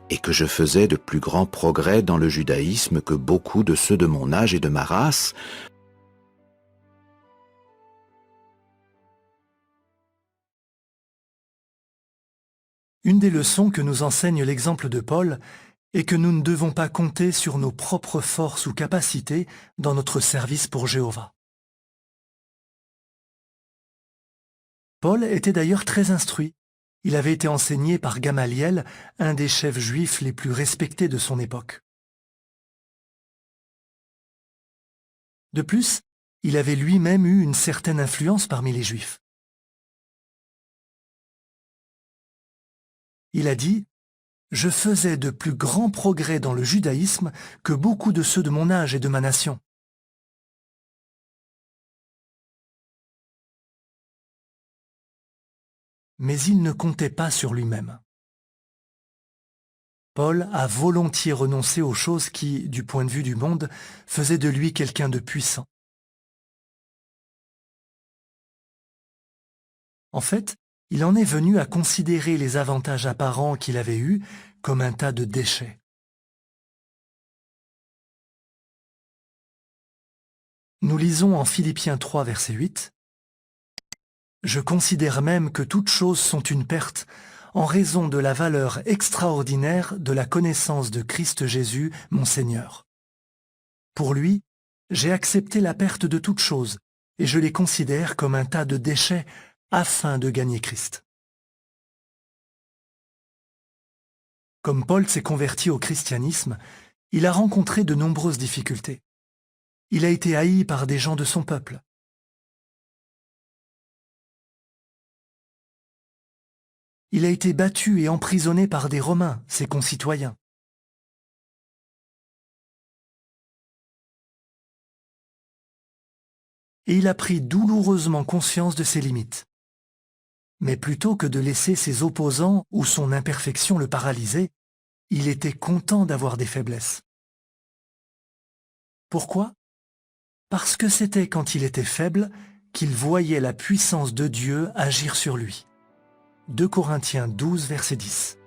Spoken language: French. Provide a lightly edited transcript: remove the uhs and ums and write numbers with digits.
et que je faisais de plus grands progrès dans le judaïsme que beaucoup de ceux de mon âge et de ma race. Une des leçons que nous enseigne l'exemple de Paul est que nous ne devons pas compter sur nos propres forces ou capacités dans notre service pour Jéhovah. Paul était d'ailleurs très instruit. Il avait été enseigné par Gamaliel, un des chefs juifs les plus respectés de son époque. De plus, il avait lui-même eu une certaine influence parmi les Juifs. Il a dit « Je faisais de plus grands progrès dans le judaïsme que beaucoup de ceux de mon âge et de ma nation. » Mais il ne comptait pas sur lui-même. Paul a volontiers renoncé aux choses qui, du point de vue du monde, faisaient de lui quelqu'un de puissant. En fait, il en est venu à considérer les avantages apparents qu'il avait eus comme un tas de déchets. Nous lisons en Philippiens 3, verset 8, « Je considère même que toutes choses sont une perte en raison de la valeur extraordinaire de la connaissance de Christ Jésus, mon Seigneur. Pour lui, j'ai accepté la perte de toutes choses et je les considère comme un tas de déchets afin de gagner Christ. » Comme Paul s'est converti au christianisme, il a rencontré de nombreuses difficultés. Il a été haï par des gens de son peuple. Il a été battu et emprisonné par des Romains, ses concitoyens. Et il a pris douloureusement conscience de ses limites. Mais plutôt que de laisser ses opposants ou son imperfection le paralyser, il était content d'avoir des faiblesses. Pourquoi? Parce que c'était quand il était faible qu'il voyait la puissance de Dieu agir sur lui. 2 Corinthiens 12, verset 10.